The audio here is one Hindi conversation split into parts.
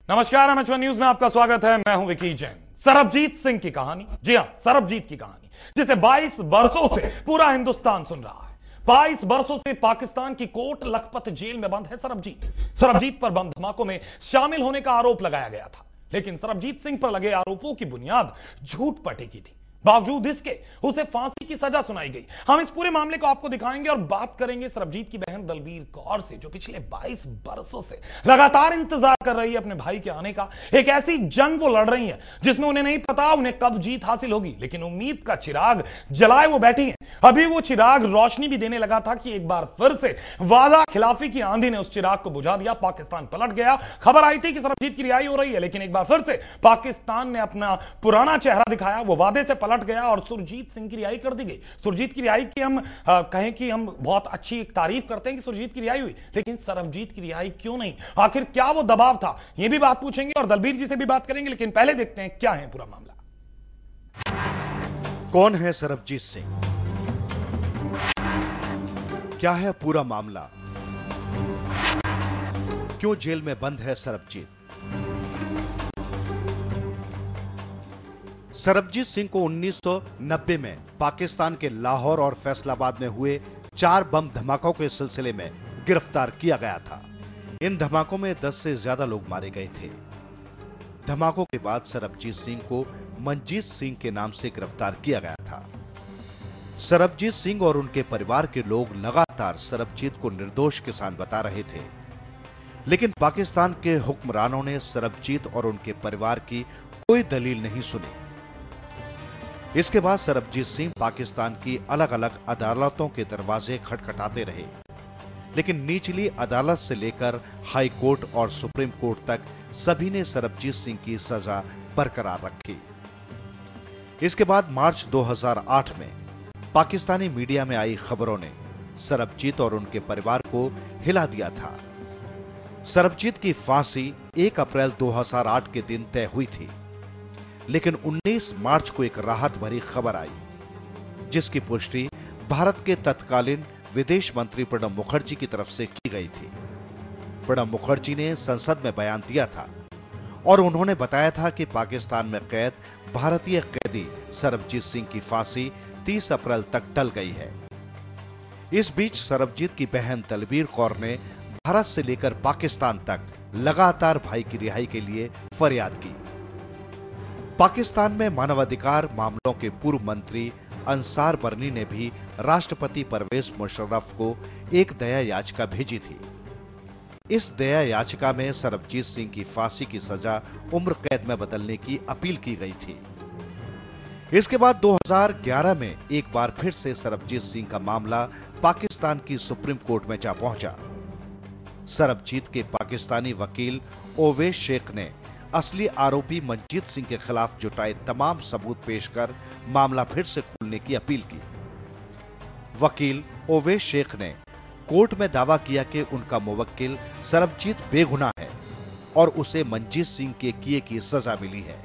नमस्कार, एमएच1 न्यूज में आपका स्वागत है। मैं हूं विकी जैन। सरबजीत सिंह की कहानी, जी हां, सरबजीत की कहानी, जिसे 22 बरसों से पूरा हिंदुस्तान सुन रहा है। 22 बरसों से पाकिस्तान की कोट लखपत जेल में बंद है सरबजीत। सरबजीत पर बम धमाकों में शामिल होने का आरोप लगाया गया था, लेकिन सरबजीत सिंह पर लगे आरोपों की बुनियाद झूठ पर टिकी थी। बावजूद इसके उसे फांसी की सजा सुनाई गई। हम इस पूरे मामले को आपको दिखाएंगे और बात करेंगे सरबजीत की बहन दलबीर कौर से, जो पिछले 22 बरसों से लगातार इंतजार कर रही है अपने भाई के आने का। एक ऐसी जंग वो लड़ रही है जिसमें उन्हें नहीं पता उन्हें कब जीत हासिल होगी, लेकिन उम्मीद का चिराग जलाए वो बैठी है। अभी वो चिराग रोशनी भी देने लगा था कि एक बार फिर से वादा खिलाफी की आंधी ने उस चिराग को बुझा दिया। पाकिस्तान पलट गया। खबर आई थी कि सरबजीत की रिहाई हो रही है, लेकिन एक बार फिर से पाकिस्तान ने अपना पुराना चेहरा दिखाया। वो वादे से पलट गया और सुरजीत सिंह की रिहाई कर दी गई। सुरजीत की रिहाई की हम कहें कि हम बहुत अच्छी एक तारीफ करते हैं कि सुरजीत की रिहाई हुई, लेकिन सरबजीत की रिहाई क्यों नहीं? आखिर क्या वो दबाव था? ये भी बात पूछेंगे और दलबीर जी से भी बात करेंगे, लेकिन पहले देखते हैं क्या है पूरा मामला। कौन है सरबजीत सिंह? क्या है पूरा मामला? क्यों जेल में बंद है सरबजीत? सरबजीत सिंह को 1990 में पाकिस्तान के लाहौर और फैसलाबाद में हुए 4 बम धमाकों के सिलसिले में गिरफ्तार किया गया था। इन धमाकों में 10 से ज्यादा लोग मारे गए थे। धमाकों के बाद सरबजीत सिंह को मनजीत सिंह के नाम से गिरफ्तार किया गया था। सरबजीत सिंह और उनके परिवार के लोग लगातार सरबजीत को निर्दोष किसान बता रहे थे, लेकिन पाकिस्तान के हुक्मरानों ने सरबजीत और उनके परिवार की कोई दलील नहीं सुनी। इसके बाद सरबजीत सिंह पाकिस्तान की अलग अलग अदालतों के दरवाजे खटखटाते रहे, लेकिन निचली अदालत से लेकर हाई कोर्ट और सुप्रीम कोर्ट तक सभी ने सरबजीत सिंह की सजा बरकरार रखी। इसके बाद मार्च 2008 में पाकिस्तानी मीडिया में आई खबरों ने सरबजीत और उनके परिवार को हिला दिया था। सरबजीत की फांसी 1 अप्रैल 2008 के दिन तय हुई थी, लेकिन 19 मार्च को एक राहत भरी खबर आई, जिसकी पुष्टि भारत के तत्कालीन विदेश मंत्री प्रणब मुखर्जी की तरफ से की गई थी। प्रणब मुखर्जी ने संसद में बयान दिया था और उन्होंने बताया था कि पाकिस्तान में कैद भारतीय कैदी सरबजीत सिंह की फांसी 30 अप्रैल तक टल गई है। इस बीच सरबजीत की बहन दलबीर कौर ने भारत से लेकर पाकिस्तान तक लगातार भाई की रिहाई के लिए फरियाद की। पाकिस्तान में मानवाधिकार मामलों के पूर्व मंत्री अंसार बरनी ने भी राष्ट्रपति परवेज मुशर्रफ को एक दया याचिका भेजी थी। इस दया याचिका में सरबजीत सिंह की फांसी की सजा उम्र कैद में बदलने की अपील की गई थी। इसके बाद 2011 में एक बार फिर से सरबजीत सिंह का मामला पाकिस्तान की सुप्रीम कोर्ट में जा पहुंचा। सरबजीत के पाकिस्तानी वकील ओवैस शेख ने असली आरोपी मनजीत सिंह के खिलाफ जुटाए तमाम सबूत पेश कर मामला फिर से खोलने की अपील की। वकील ओवैस शेख ने कोर्ट में दावा किया कि उनका मुवक्किल सरबजीत बेगुनाह है और उसे मनजीत सिंह के किए की सजा मिली है।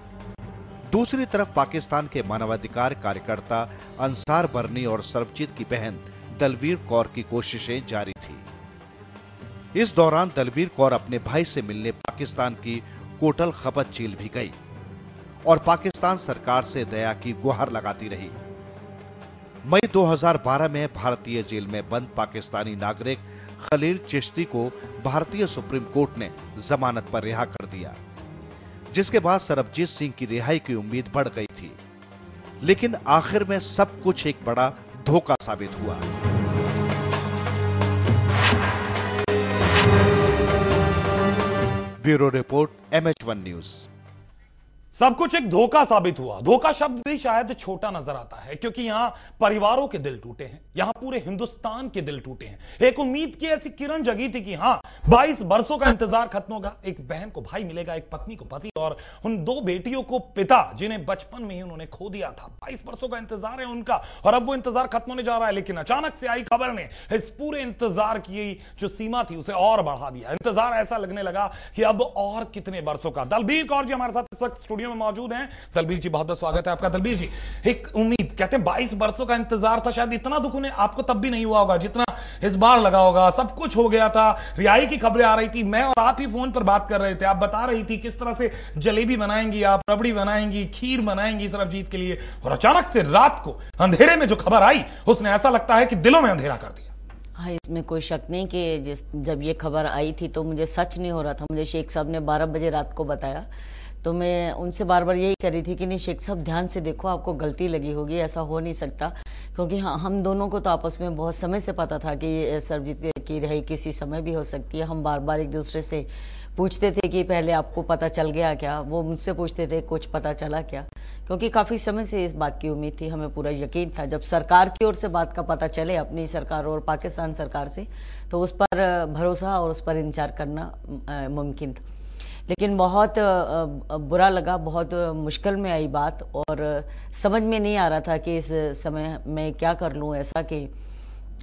दूसरी तरफ पाकिस्तान के मानवाधिकार कार्यकर्ता अंसार बरनी और सरबजीत की बहन दलबीर कौर की कोशिशें जारी थी। इस दौरान दलबीर कौर अपने भाई से मिलने पाकिस्तान की कोटल खपत जेल भी गई और पाकिस्तान सरकार से दया की गुहार लगाती रही। मई 2012 में भारतीय जेल में बंद पाकिस्तानी नागरिक खलील चिश्ती को भारतीय सुप्रीम कोर्ट ने जमानत पर रिहा कर दिया, जिसके बाद सरबजीत सिंह की रिहाई की उम्मीद बढ़ गई थी। लेकिन आखिर में सब कुछ एक बड़ा धोखा साबित हुआ। Bureau report, MH one news. सब कुछ एक धोखा साबित हुआ। धोखा शब्द भी शायद छोटा नजर आता है, क्योंकि यहां परिवारों के दिल टूटे हैं, यहां पूरे हिंदुस्तान के दिल टूटे हैं। एक उम्मीद की ऐसी किरण जगी थी कि हां, 22 बरसों का इंतजार खत्म होगा, एक बहन को भाई मिलेगा, एक पत्नी को पति और उन 2 बेटियों को पिता, जिन्हें बचपन में ही उन्होंने खो दिया था। 22 बरसों का इंतजार है उनका और अब वो इंतजार खत्म होने जा रहा है। लेकिन अचानक से आई खबर ने इस पूरे इंतजार की जो सीमा थी उसे और बढ़ा दिया। इंतजार ऐसा लगने लगा कि अब और कितने बरसों का। दलबीर कौर जी हमारे साथ इस वक्त स्टूडियो में मौजूद हैं। दलबीर जी, बहुत बहुत स्वागत है आपका। दलबीर जी, एक उम्मीद, कहते हैं 22 वर्षों का इंतजार था, शायद इतना दुख उन्हें आपको तब भी नहीं हुआ होगा जितना इस बार लगा होगा। सब कुछ हो गया था, रिहाई की खबरें आ रही थी, मैं और आप ही फोन पर बात कर रहे थे, आप बता रही थी किस तरह से जलेबी बनाएंगी आप, रबड़ी बनाएंगी, खीर बनाएंगी सरबजीत के लिए, और अचानक से रात को अंधेरे में जो खबर आई उसने ऐसा लगता है कि दिलों में अंधेरा कर दिया। हाँ, इसमें कोई शक नहीं कि जब ये खबर आई थी तो मुझे सच नहीं हो रहा था। मुझे शेख साहब ने 12 बजे रात को बताया, तो मैं उनसे बार बार यही कर रही थी कि नहीं शेख साहब, ध्यान से देखो, आपको गलती लगी होगी, ऐसा हो नहीं सकता। क्योंकि हाँ, हम दोनों को तो आपस में बहुत समय से पता था कि सरबजीत की रिहाई किसी समय भी हो सकती है। हम बार बार एक दूसरे से पूछते थे कि पहले आपको पता चल गया क्या, वो मुझसे पूछते थे कुछ पता चला क्या, क्योंकि काफी समय से इस बात की उम्मीद थी, हमें पूरा यकीन था। जब सरकार की ओर से बात का पता चले, अपनी सरकार और पाकिस्तान सरकार से, तो उस पर भरोसा और उस पर इंतजार करना मुमकिन था। लेकिन बहुत बुरा लगा, बहुत मुश्किल में आई बात, और समझ में नहीं आ रहा था कि इस समय मैं क्या कर लूं ऐसा कि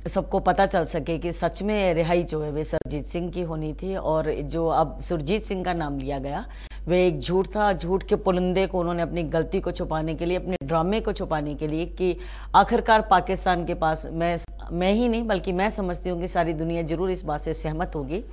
सबको पता चल सके कि सच में रिहाई जो है वे सरबजीत सिंह की होनी थी। और जो अब सुरजीत सिंह का नाम लिया गया, वे एक झूठ था। झूठ के पुलिंदे को उन्होंने अपनी गलती को छुपाने के लिए, अपने ड्रामे को छुपाने के लिए, कि आखिरकार पाकिस्तान के पास, मैं ही नहीं बल्कि मैं समझती हूँ कि सारी दुनिया जरूर इस बात से सहमत होगी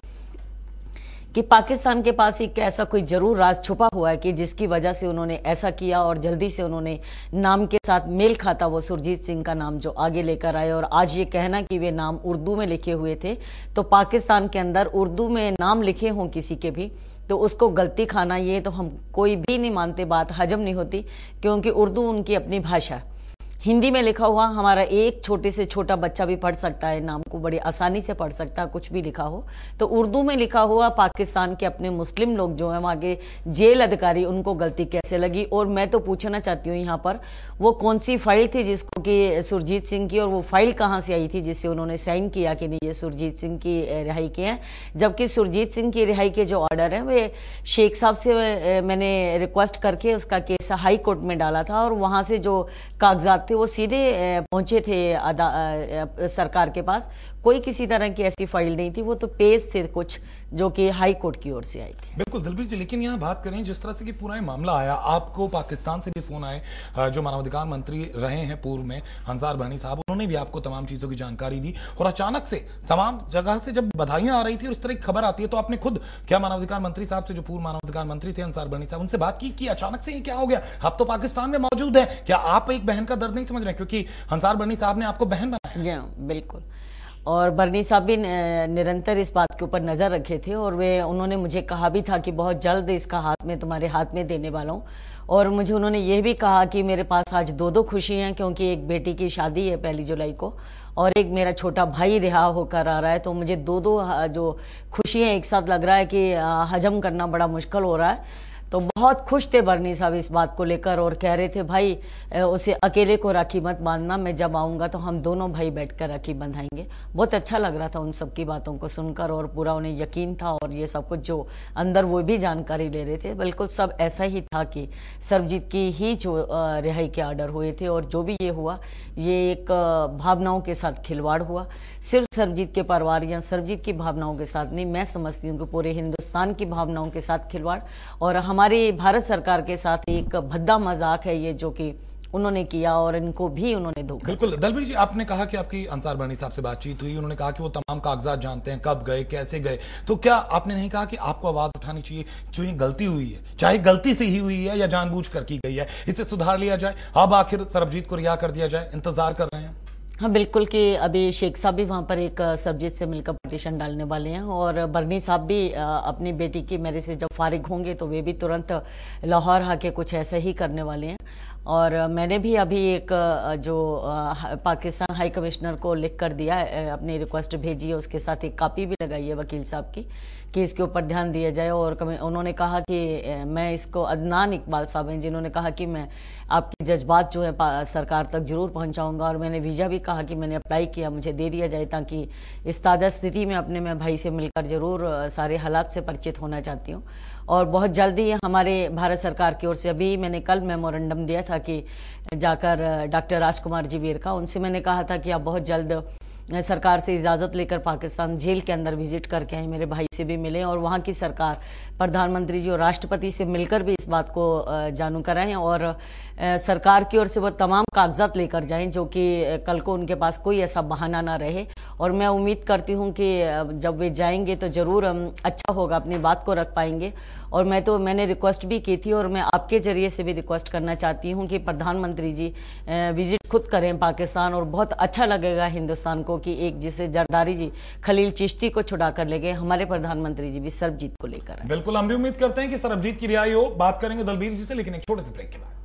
कि पाकिस्तान के पास एक ऐसा कोई जरूर राज छुपा हुआ है कि जिसकी वजह से उन्होंने ऐसा किया, और जल्दी से उन्होंने नाम के साथ मेल खाता वो सुरजीत सिंह का नाम जो आगे लेकर आए। और आज ये कहना कि वे नाम उर्दू में लिखे हुए थे, तो पाकिस्तान के अंदर उर्दू में नाम लिखे हों किसी के भी, तो उसको गलती खाना, ये तो हम कोई भी नहीं मानते, बात हजम नहीं होती, क्योंकि उर्दू उनकी अपनी भाषा है। हिंदी में लिखा हुआ हमारा एक छोटे से छोटा बच्चा भी पढ़ सकता है, नाम को बड़ी आसानी से पढ़ सकता है, कुछ भी लिखा हो। तो उर्दू में लिखा हुआ पाकिस्तान के अपने मुस्लिम लोग जो हैं, वहाँ के जेल अधिकारी, उनको गलती कैसे लगी? और मैं तो पूछना चाहती हूँ यहाँ पर, वो कौन सी फाइल थी जिसको कि सुरजीत सिंह की, और वो फाइल कहाँ से आई थी जिससे उन्होंने साइन किया कि नहीं ये सुरजीत सिंह की रिहाई के हैं? जबकि सुरजीत सिंह की रिहाई के जो ऑर्डर है वे शेख साहब से मैंने रिक्वेस्ट करके उसका केस हाई कोर्ट में डाला था, और वहाँ से जो कागजात वो सीधे पहुंचे थे सरकार के पास। कोई किसी तरह की ऐसी फाइल नहीं थी, वो तो पेज थे कुछ जो कि हाई कोर्ट की ओर से आई थी। बिल्कुल दलबीर जी, लेकिन यहाँ बात करें जिस तरह से कि पूरा ये मामला आया, आपको पाकिस्तान से भी फोन आए, जो मानवाधिकार मंत्री रहे हैं पूर्व में, अंसार बर्नी साहब, उन्होंने भी आपको तमाम चीजों की जानकारी दी, और अचानक से तमाम जगह से जब बधाइयां आ रही थी और इस तरह की खबर आती है, तो आपने खुद क्या मानवाधिकार मंत्री साहब से, जो पूर्व मानवाधिकार मंत्री थे अंसार बर्नी साहब, उनसे बात की कि अचानक से ये क्या हो गया? आप तो पाकिस्तान में मौजूद है, क्या आप एक बहन का दर्द नहीं समझ रहे? क्योंकि अंसार बर्नी साहब ने आपको बहन बनाया। बिल्कुल, और बर्नी साहब भी निरंतर इस बात के ऊपर नजर रखे थे, और उन्होंने मुझे कहा भी था कि बहुत जल्द इसका हाथ में, तुम्हारे हाथ में देने वाला हूँ। और मुझे उन्होंने ये भी कहा कि मेरे पास आज दो खुशी हैं, क्योंकि एक बेटी की शादी है 1 जुलाई को, और एक मेरा छोटा भाई रिहा होकर आ रहा है। तो मुझे दो जो खुशियां एक साथ लग रहा है कि हजम करना बड़ा मुश्किल हो रहा है। तो बहुत खुश थे बर्नी साहब इस बात को लेकर, और कह रहे थे भाई उसे अकेले को राखी मत बांधना, मैं जब आऊंगा तो हम दोनों भाई बैठकर राखी बंधाएंगे। बहुत अच्छा लग रहा था उन सब की बातों को सुनकर, और पूरा उन्हें यकीन था, और ये सब कुछ जो अंदर वो भी जानकारी ले रहे थे, बिल्कुल सब ऐसा ही था कि सरबजीत की ही जो रिहाई के ऑर्डर हुए थे। और जो भी ये हुआ, ये एक भावनाओं के साथ खिलवाड़ हुआ, सिर्फ सरबजीत के परिवार या सरबजीत की भावनाओं के साथ नहीं, मैं समझती हूँ कि पूरे हिंदुस्तान की भावनाओं के साथ खिलवाड़, और हमारी भारत सरकार के साथ एक भद्दा मजाक है ये जो कि उन्होंने किया, और इनको भी उन्होंने धोखा। बिल्कुल दलबीर जी, आपने कहा कि आपकी अंसार बर्नी साहब से बातचीत हुई, उन्होंने कहा कि वो तमाम कागजात जानते हैं, कब गए, कैसे गए, तो क्या आपने नहीं कहा कि आपको आवाज उठानी चाहिए, जो ये गलती हुई है, चाहे गलती से ही हुई है या जानबूझकर की गई है, इसे सुधार लिया जाए, अब आखिर सरबजीत को रिहा कर दिया जाए? इंतजार कर रहे हैं? हाँ बिल्कुल, कि अभी शेख साहब भी वहाँ पर एक सरबजीत से मिलकर पिटीशन डालने वाले हैं, और बर्नी साहब भी अपनी बेटी की मैरिज से जब फारिग होंगे तो वे भी तुरंत लाहौर आके कुछ ऐसा ही करने वाले हैं। और मैंने भी अभी एक जो पाकिस्तान हाई कमिश्नर को लिख कर दिया, अपनी रिक्वेस्ट भेजी है, उसके साथ एक कॉपी भी लगाई है वकील साहब की कि इसके ऊपर ध्यान दिया जाए। और उन्होंने कहा कि मैं इसको, अदनान इकबाल साहब हैं जिन्होंने कहा कि मैं आपके जज्बात जो है सरकार तक जरूर पहुंचाऊंगा, और मैंने वीजा भी कहा कि मैंने अप्लाई किया, मुझे दे दिया जाए, ताकि इस ताज़ा स्थिति में अपने मैं भाई से मिलकर जरूर सारे हालात से परिचित होना चाहती हूँ। और बहुत जल्दी हमारे भारत सरकार की ओर से, अभी मैंने कल मेमोरेंडम दिया था कि जाकर डॉक्टर राजकुमार जी वीर का, उनसे मैंने कहा था कि आप बहुत जल्द सरकार से इजाज़त लेकर पाकिस्तान जेल के अंदर विजिट करके आए, मेरे भाई से भी मिले और वहाँ की सरकार, प्रधानमंत्री जी और राष्ट्रपति से मिलकर भी इस बात को जानू कराएं और सरकार की ओर से वो तमाम कागजात लेकर जाएं जो कि कल को उनके पास कोई ऐसा बहाना ना रहे। और मैं उम्मीद करती हूं कि जब वे जाएंगे तो ज़रूर अच्छा होगा, अपनी बात को रख पाएंगे। और मैंने रिक्वेस्ट भी की थी और मैं आपके जरिए से भी रिक्वेस्ट करना चाहती हूं कि प्रधानमंत्री जी विजिट खुद करें पाकिस्तान, और बहुत अच्छा लगेगा हिंदुस्तान को कि एक जिसे जरदारी जी खलील चिश्ती को छुड़ा कर ले गए, हमारे प्रधानमंत्री जी भी सरबजीत को लेकर आए। बिल्कुल, हम भी उम्मीद करते हैं कि सरबजीत की रिहाई हो। बात करेंगे दलबीर जी से, लेकिन एक छोटे से ब्रेक के बाद।